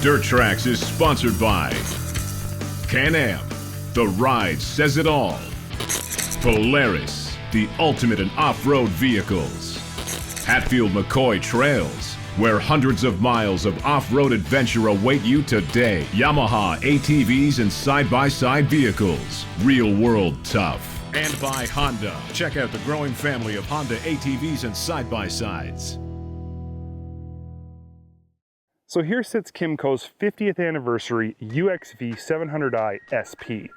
DirtTrax is sponsored by Can-Am, the ride says it all. Polaris, the ultimate in off-road vehicles. Hatfield McCoy Trails, where hundreds of miles of off-road adventure await you today. Yamaha ATVs and side-by-side vehicles, real world tough. And by Honda. Check out the growing family of Honda ATVs and side-by-sides. So here sits Kymco's 50th anniversary UXV 700i SP.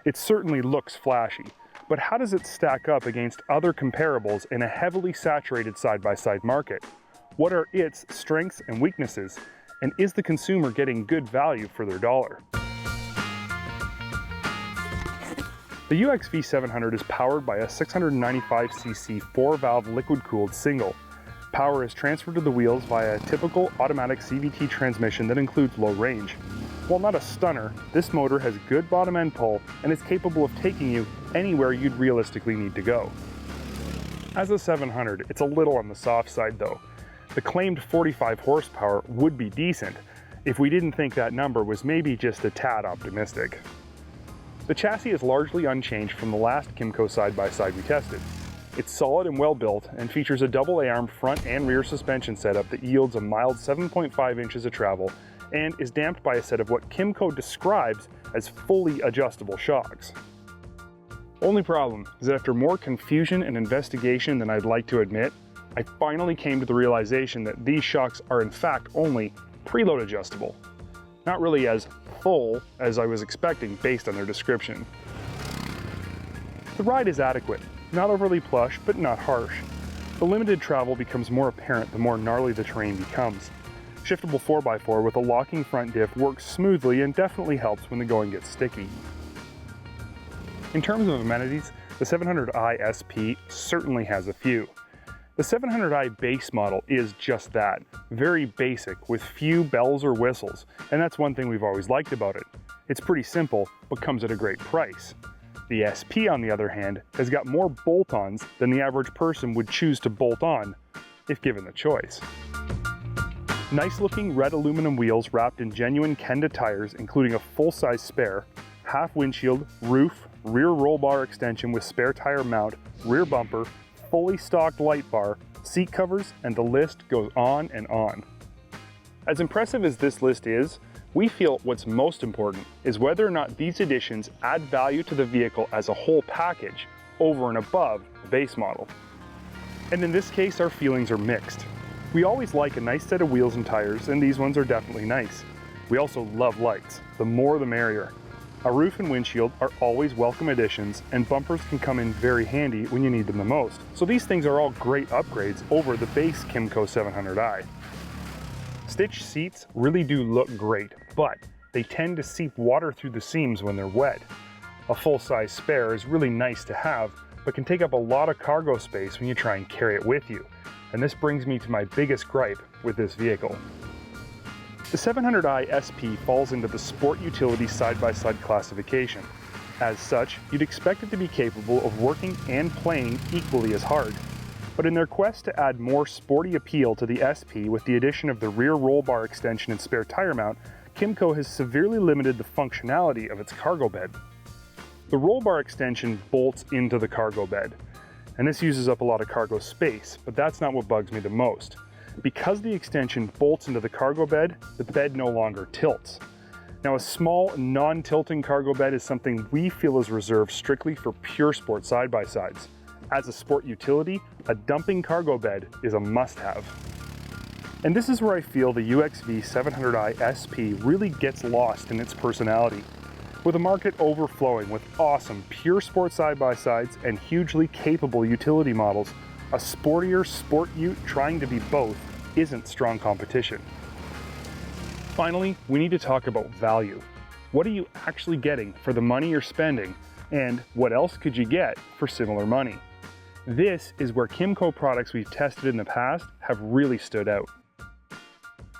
It certainly looks flashy, but how does it stack up against other comparables in a heavily saturated side-by-side market? What are its strengths and weaknesses? And is the consumer getting good value for their dollar? The UXV 700 is powered by a 695cc 4-valve liquid-cooled single. Power is transferred to the wheels via a typical automatic CVT transmission that includes low range. While not a stunner, this motor has good bottom end pull and is capable of taking you anywhere you'd realistically need to go. As a 700, it's a little on the soft side though. The claimed 45 horsepower would be decent if we didn't think that number was maybe just a tad optimistic. The chassis is largely unchanged from the last Kymco side-by-side we tested. It's solid and well built and features a double A-arm front and rear suspension setup that yields a mild 7.5 inches of travel and is damped by a set of what Kymco describes as fully adjustable shocks. Only problem is that after more confusion and investigation than I'd like to admit, I finally came to the realization that these shocks are in fact only preload adjustable. Not really as full as I was expecting based on their description. The ride is adequate. Not overly plush, but not harsh. The limited travel becomes more apparent the more gnarly the terrain becomes. Shiftable 4x4 with a locking front diff works smoothly and definitely helps when the going gets sticky. In terms of amenities, the 700i SP certainly has a few. The 700i base model is just that, very basic with few bells or whistles, and that's one thing we've always liked about it. It's pretty simple, but comes at a great price. The SP, on the other hand, has got more bolt-ons than the average person would choose to bolt on if given the choice. Nice-looking red aluminum wheels wrapped in genuine Kenda tires, including a full-size spare, half windshield, roof, rear roll bar extension with spare tire mount, rear bumper, fully stocked light bar, seat covers, and the list goes on and on. As impressive as this list is, we feel what's most important is whether or not these additions add value to the vehicle as a whole package over and above the base model. And in this case, our feelings are mixed. We always like a nice set of wheels and tires, and these ones are definitely nice. We also love lights, the more the merrier. A roof and windshield are always welcome additions, and bumpers can come in very handy when you need them the most. So these things are all great upgrades over the base Kymco 700i. Stitched seats really do look great, but they tend to seep water through the seams when they're wet. A full-size spare is really nice to have, but can take up a lot of cargo space when you try and carry it with you. And this brings me to my biggest gripe with this vehicle. The 700i SP falls into the sport utility side-by-side classification. As such, you'd expect it to be capable of working and playing equally as hard. But in their quest to add more sporty appeal to the SP with the addition of the rear roll bar extension and spare tire mount, Kymco has severely limited the functionality of its cargo bed. The roll bar extension bolts into the cargo bed, and this uses up a lot of cargo space, but that's not what bugs me the most. Because the extension bolts into the cargo bed, the bed no longer tilts. Now, a small, non-tilting cargo bed is something we feel is reserved strictly for pure sport side-by-sides. As a sport utility, a dumping cargo bed is a must-have. And this is where I feel the UXV 700i SP really gets lost in its personality. With a market overflowing with awesome pure sport side-by-sides and hugely capable utility models, a sportier sport ute trying to be both isn't strong competition. Finally, we need to talk about value. What are you actually getting for the money you're spending, and what else could you get for similar money? This is where Kymco products we've tested in the past have really stood out.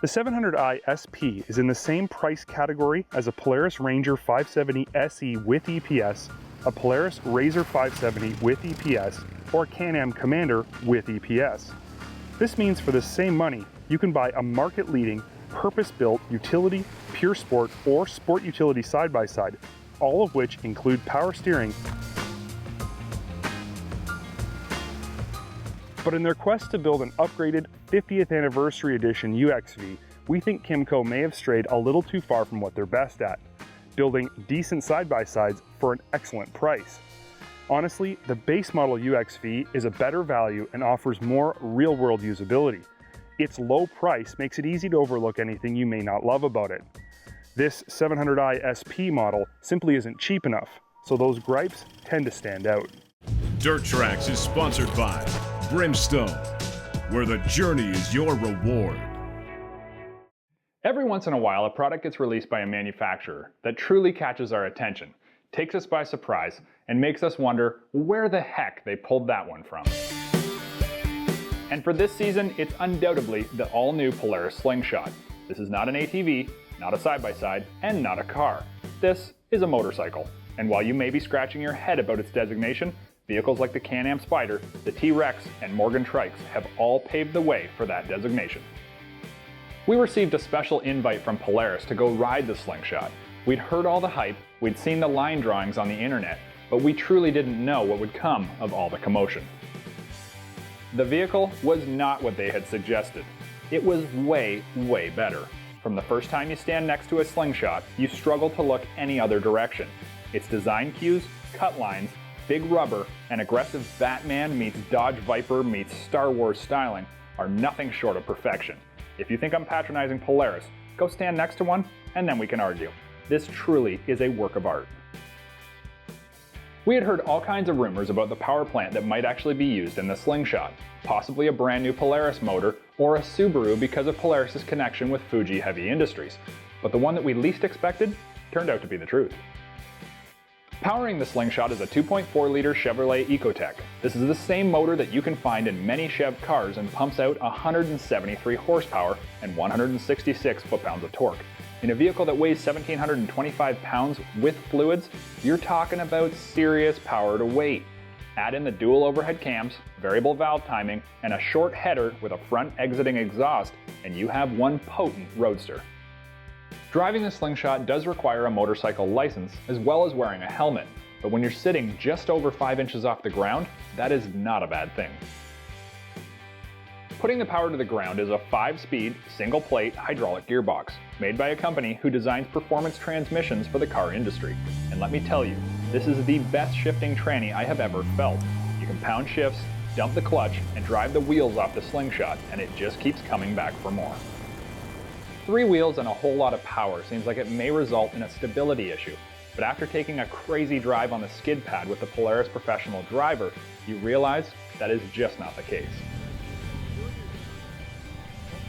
The 700i SP is in the same price category as a Polaris Ranger 570 SE with EPS, a Polaris RZR 570 with EPS, or a Can-Am Commander with EPS. This means for the same money, you can buy a market-leading purpose-built utility, pure sport, or sport utility side-by-side, all of which include power steering. But in their quest to build an upgraded 50th anniversary edition UXV, we think Kymco may have strayed a little too far from what they're best at, building decent side-by-sides for an excellent price. Honestly, the base model UXV is a better value and offers more real-world usability. Its low price makes it easy to overlook anything you may not love about it. This 700i SP model simply isn't cheap enough, so those gripes tend to stand out. DirtTrax is sponsored by Brimstone, where the journey is your reward. Every once in a while, a product gets released by a manufacturer that truly catches our attention, takes us by surprise, and makes us wonder where the heck they pulled that one from. And for this season, it's undoubtedly the all-new Polaris Slingshot. This is not an ATV, not a side-by-side, and not a car. This is a motorcycle. And while you may be scratching your head about its designation, vehicles like the Can-Am Spyder, the T-Rex, and Morgan Trax have all paved the way for that designation. We received a special invite from Polaris to go ride the Slingshot. We'd heard all the hype, we'd seen the line drawings on the internet, but we truly didn't know what would come of all the commotion. The vehicle was not what they had suggested. It was way, way better. From the first time you stand next to a Slingshot, you struggle to look any other direction. Its design cues, cut lines, big rubber, and aggressive Batman meets Dodge Viper meets Star Wars styling are nothing short of perfection. If you think I'm patronizing Polaris, go stand next to one, and then we can argue. This truly is a work of art. We had heard all kinds of rumors about the power plant that might actually be used in the Slingshot, possibly a brand new Polaris motor, or a Subaru because of Polaris' connection with Fuji Heavy Industries. But the one that we least expected turned out to be the truth. Powering the Slingshot is a 2.4-liter Chevrolet Ecotec. This is the same motor that you can find in many Chev cars and pumps out 173 horsepower and 166 foot-pounds of torque. In a vehicle that weighs 1,725 pounds with fluids, you're talking about serious power to weight. Add in the dual overhead cams, variable valve timing, and a short header with a front exiting exhaust, and you have one potent roadster. Driving the Slingshot does require a motorcycle license as well as wearing a helmet, but when you're sitting just over 5 inches off the ground, that is not a bad thing. Putting the power to the ground is a 5-speed, single-plate hydraulic gearbox, made by a company who designs performance transmissions for the car industry. And let me tell you, this is the best shifting tranny I have ever felt. You can pound shifts, dump the clutch, and drive the wheels off the Slingshot, and it just keeps coming back for more. 3 wheels and a whole lot of power seems like it may result in a stability issue, but after taking a crazy drive on the skid pad with the Polaris Professional Driver, you realize that is just not the case.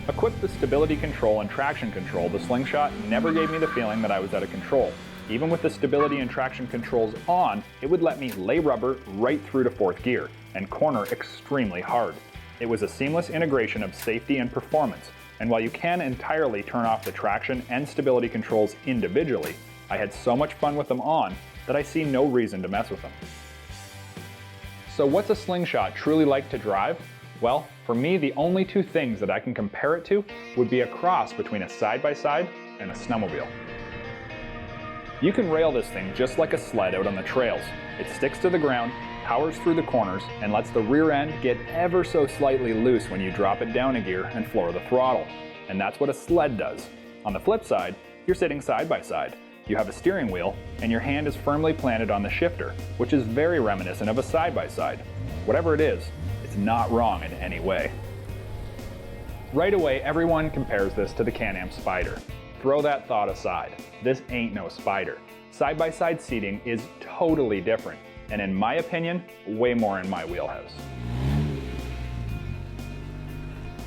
Equipped with stability control and traction control, the Slingshot never gave me the feeling that I was out of control. Even with the stability and traction controls on, it would let me lay rubber right through to 4th gear and corner extremely hard. It was a seamless integration of safety and performance, and while you can entirely turn off the traction and stability controls individually, I had so much fun with them on that I see no reason to mess with them. So what's a Slingshot truly like to drive? Well, for me, the only 2 things that I can compare it to would be a cross between a side-by-side and a snowmobile. You can rail this thing just like a sled out on the trails. It sticks to the ground, powers through the corners, and lets the rear end get ever so slightly loose when you drop it down a gear and floor the throttle. And that's what a sled does. On the flip side, you're sitting side by side. You have a steering wheel, and your hand is firmly planted on the shifter, which is very reminiscent of a side-by-side. Whatever it is, it's not wrong in any way. Right away, everyone compares this to the Can-Am Spyder. Throw that thought aside. This ain't no Spyder. Side-by-side seating is totally different, and in my opinion, way more in my wheelhouse.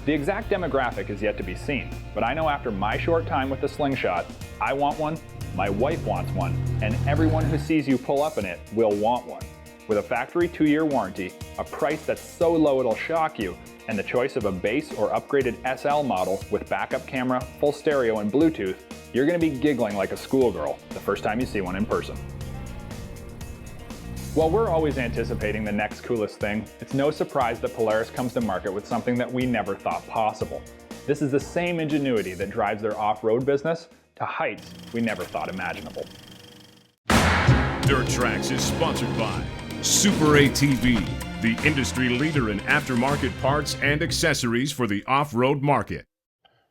The exact demographic is yet to be seen, but I know after my short time with the Slingshot, I want one, my wife wants one, and everyone who sees you pull up in it will want one. With a factory 2-year warranty, a price that's so low it'll shock you, and the choice of a base or upgraded SL model with backup camera, full stereo, and Bluetooth, you're going to be giggling like a schoolgirl the first time you see one in person. While we're always anticipating the next coolest thing, it's no surprise that Polaris comes to market with something that we never thought possible. This is the same ingenuity that drives their off-road business to heights we never thought imaginable. DirtTrax is sponsored by SuperATV, the industry leader in aftermarket parts and accessories for the off-road market.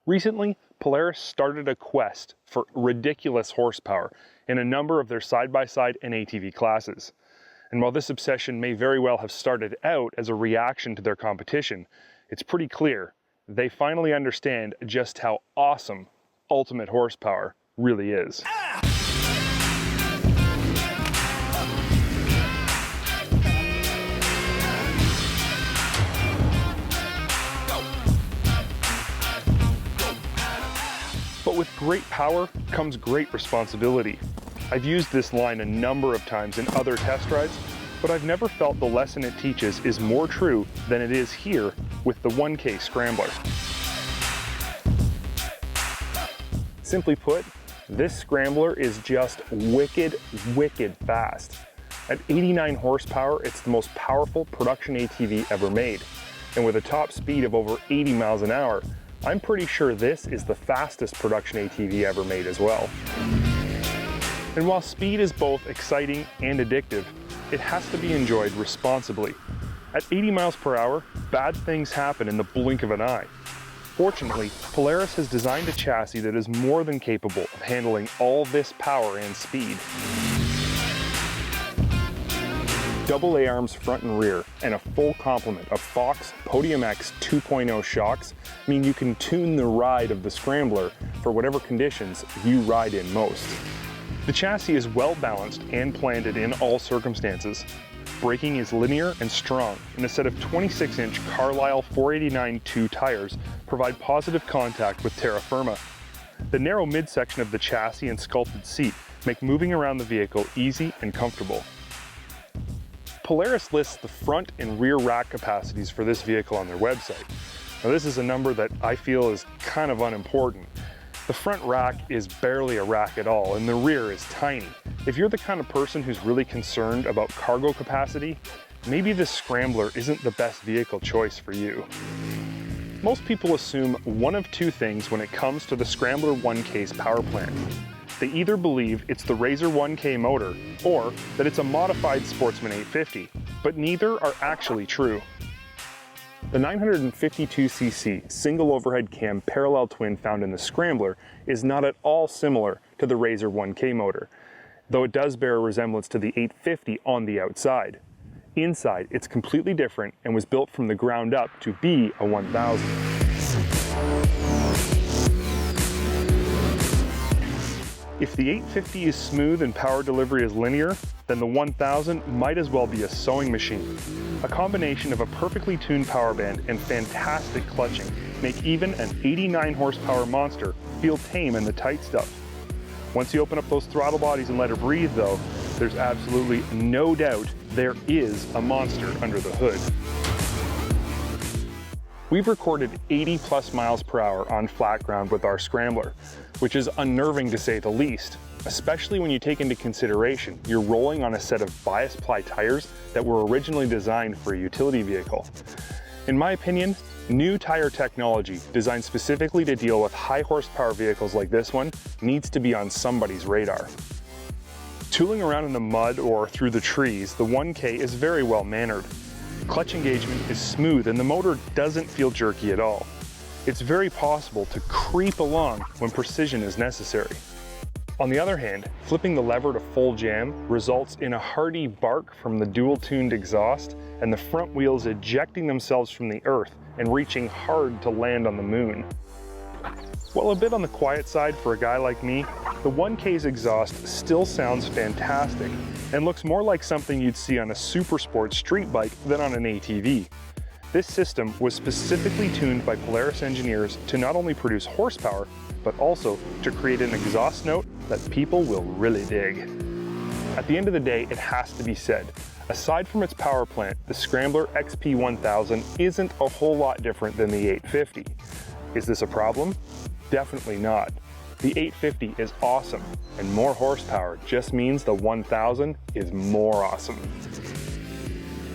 Recently, Polaris started a quest for ridiculous horsepower in a number of their side-by-side and ATV classes. And while this obsession may very well have started out as a reaction to their competition, it's pretty clear they finally understand just how awesome ultimate horsepower really is. But with great power comes great responsibility. I've used this line a number of times in other test rides, but I've never felt the lesson it teaches is more true than it is here with the 1K Scrambler. Simply put, this Scrambler is just wicked fast. At 89 horsepower, it's the most powerful production ATV ever made. And with a top speed of over 80 miles an hour, I'm pretty sure this is the fastest production ATV ever made as well. And while speed is both exciting and addictive, it has to be enjoyed responsibly. At 80 miles per hour, bad things happen in the blink of an eye. Fortunately, Polaris has designed a chassis that is more than capable of handling all this power and speed. Double A-arms front and rear and a full complement of Fox Podium X 2.0 shocks mean you can tune the ride of the Scrambler for whatever conditions you ride in most. The chassis is well balanced and planted in all circumstances. Braking is linear and strong, and a set of 26-inch Carlisle 489-2 tires provide positive contact with terra firma. The narrow midsection of the chassis and sculpted seat make moving around the vehicle easy and comfortable. Polaris lists the front and rear rack capacities for this vehicle on their website. Now, this is a number that I feel is kind of unimportant. The front rack is barely a rack at all, and the rear is tiny. If you're the kind of person who's really concerned about cargo capacity, maybe this Scrambler isn't the best vehicle choice for you. Most people assume one of two things when it comes to the Scrambler 1K's power plant. They either believe it's the Razor 1K motor, or that it's a modified Sportsman 850, but neither are actually true. The 952cc single overhead cam parallel twin found in the Scrambler is not at all similar to the Razor 1K motor, though it does bear a resemblance to the 850 on the outside. Inside, it's completely different and was built from the ground up to be a 1000. If the 850 is smooth and power delivery is linear, then the 1000 might as well be a sewing machine. A combination of a perfectly tuned power band and fantastic clutching make even an 89 horsepower monster feel tame in the tight stuff. Once you open up those throttle bodies and let her breathe though, there's absolutely no doubt there is a monster under the hood. We've recorded 80 plus miles per hour on flat ground with our Scrambler, which is unnerving to say the least, especially when you take into consideration you're rolling on a set of bias ply tires that were originally designed for a utility vehicle. In my opinion, new tire technology designed specifically to deal with high horsepower vehicles like this one needs to be on somebody's radar. Tooling around in the mud or through the trees, the 1K is very well mannered. Clutch engagement is smooth and the motor doesn't feel jerky at all. It's very possible to creep along when precision is necessary. On the other hand, flipping the lever to full jam results in a hearty bark from the dual-tuned exhaust and the front wheels ejecting themselves from the earth and reaching hard to land on the moon. While a bit on the quiet side for a guy like me, the 1K's exhaust still sounds fantastic and looks more like something you'd see on a super sport street bike than on an ATV. This system was specifically tuned by Polaris engineers to not only produce horsepower, but also to create an exhaust note that people will really dig. At the end of the day, it has to be said, aside from its power plant, the Scrambler XP 1000 isn't a whole lot different than the 850. Is this a problem? Definitely not. The 850 is awesome, and more horsepower just means the 1000 is more awesome.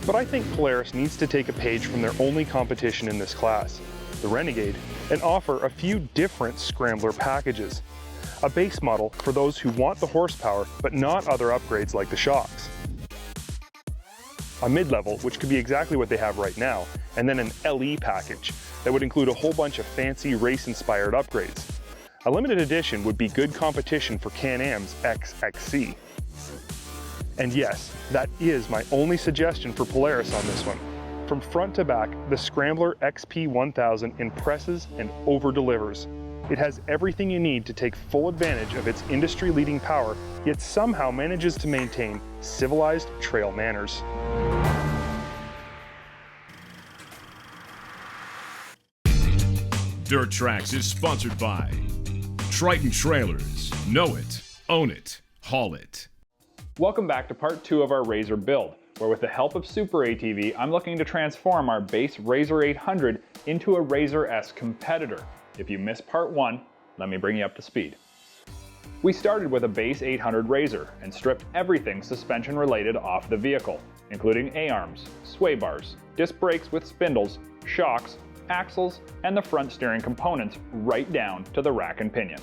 But I think Polaris needs to take a page from their only competition in this class. the Renegade, and offer a few different Scrambler packages. A base model for those who want the horsepower but not other upgrades like the shocks. A mid-level, which could be exactly what they have right now, and then an LE package that would include a whole bunch of fancy race-inspired upgrades. A limited edition would be good competition for Can-Am's XXC. And yes, that is my only suggestion for Polaris on this one. From front to back, the Scrambler XP 1000 impresses and over-delivers. It has everything you need to take full advantage of its industry-leading power, yet somehow manages to maintain civilized trail manners. DirtTrax is sponsored by Triton Trailers. Know it, own it, haul it. Welcome back to part 2 of our Razor build, where with the help of SuperATV, I'm looking to transform our base Razor 800 into a Razor S competitor. If you missed part 1, let me bring you up to speed. We started with a base 800 Razor and stripped everything suspension related off the vehicle, including A-arms, sway bars, disc brakes with spindles, shocks, axles, and the front steering components right down to the rack and pinion.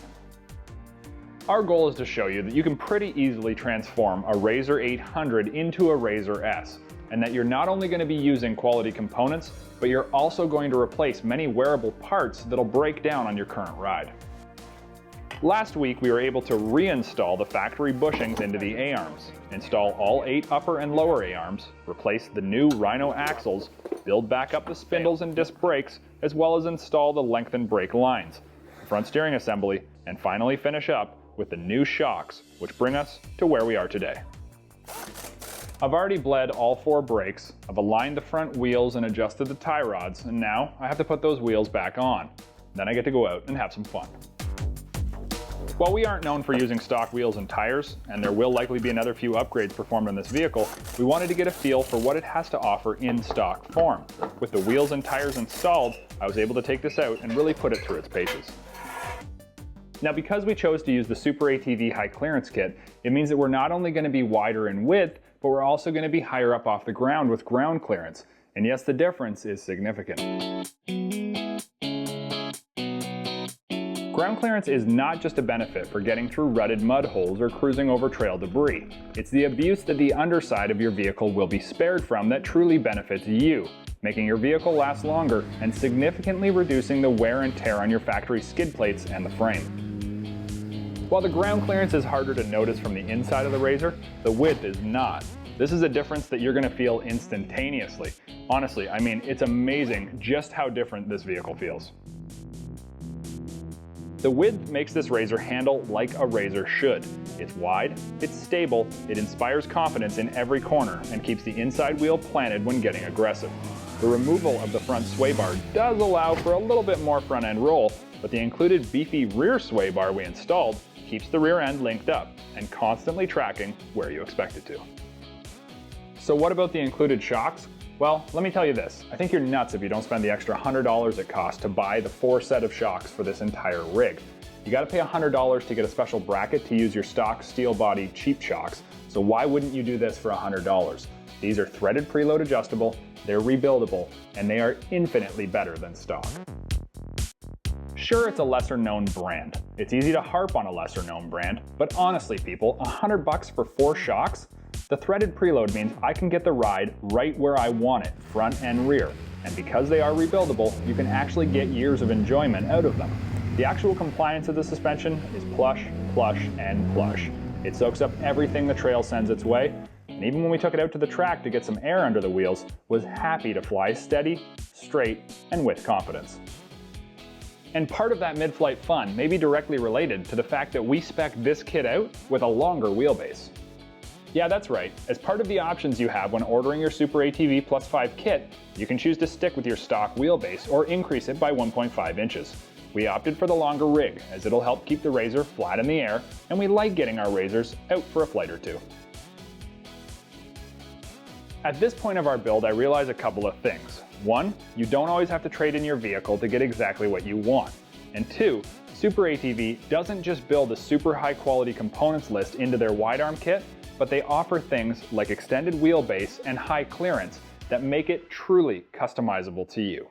Our goal is to show you that you can pretty easily transform a Razor 800 into a Razor S, and that you're not only going to be using quality components, but you're also going to replace many wearable parts that'll break down on your current ride. Last week we were able to reinstall the factory bushings into the A-arms, install all 8 upper and lower A-arms, replace the new Rhino axles, build back up the spindles and disc brakes, as well as install the lengthened brake lines, front steering assembly, and finally finish up with the new shocks, which bring us to where we are today. I've already bled all 4 brakes, I've aligned the front wheels and adjusted the tie rods, and now I have to put those wheels back on. Then I get to go out and have some fun. While we aren't known for using stock wheels and tires, and there will likely be another few upgrades performed on this vehicle, we wanted to get a feel for what it has to offer in stock form. With the wheels and tires installed, I was able to take this out and really put it through its paces. Now, because we chose to use the SuperATV high clearance kit, it means that we're not only going to be wider in width, but we're also going to be higher up off the ground with ground clearance. And yes, the difference is significant. Ground clearance is not just a benefit for getting through rutted mud holes or cruising over trail debris. It's the abuse that the underside of your vehicle will be spared from that truly benefits you, making your vehicle last longer and significantly reducing the wear and tear on your factory skid plates and the frame. While the ground clearance is harder to notice from the inside of the Razor, the width is not. This is a difference that you're going to feel instantaneously. Honestly, I mean, it's amazing just how different this vehicle feels. The width makes this Razor handle like a Razor should. It's wide, it's stable, it inspires confidence in every corner, and keeps the inside wheel planted when getting aggressive. The removal of the front sway bar does allow for a little bit more front end roll, but the included beefy rear sway bar we installed keeps the rear end linked up and constantly tracking where you expect it to. So what about the included shocks? Well, let me tell you this, I think you're nuts if you don't spend the extra $100 it costs to buy the 4 set of shocks for this entire rig. You gotta pay $100 to get a special bracket to use your stock steel body cheap shocks, so why wouldn't you do this for $100? These are threaded preload adjustable, they're rebuildable, and they are infinitely better than stock. Sure, it's a lesser known brand. It's easy to harp on a lesser known brand, but honestly people, $100 for 4 shocks? The threaded preload means I can get the ride right where I want it, front and rear. And because they are rebuildable, you can actually get years of enjoyment out of them. The actual compliance of the suspension is plush, plush, and plush. It soaks up everything the trail sends its way, and even when we took it out to the track to get some air under the wheels, was happy to fly steady, straight, and with confidence. And part of that mid-flight fun may be directly related to the fact that we spec this kit out with a longer wheelbase. Yeah, that's right. As part of the options you have when ordering your SuperATV Plus 5 kit, you can choose to stick with your stock wheelbase or increase it by 1.5 inches. We opted for the longer rig, as it'll help keep the Razor flat in the air, and we like getting our Razors out for a flight or two. At this point of our build, I realize a couple of things. 1, you don't always have to trade in your vehicle to get exactly what you want. And 2, SuperATV doesn't just build a super high quality components list into their wide arm kit, but they offer things like extended wheelbase and high clearance that make it truly customizable to you.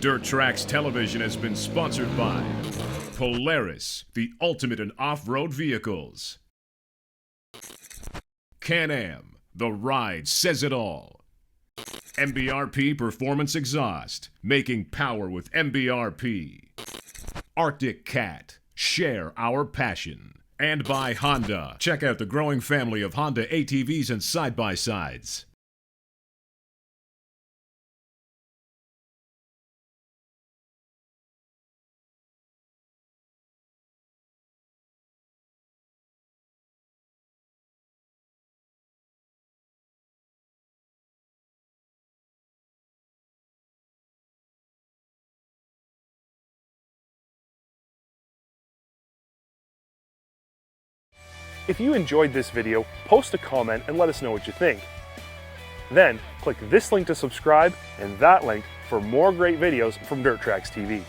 DirtTrax television has been sponsored by Polaris, the ultimate in off-road vehicles. Can-Am, the ride says it all. MBRP Performance Exhaust, making power with MBRP. Arctic Cat, share our passion. And by Honda. Check out the growing family of Honda ATVs and side-by-sides. If you enjoyed this video, post a comment and let us know what you think. Then, click this link to subscribe and that link for more great videos from DirtTrax TV.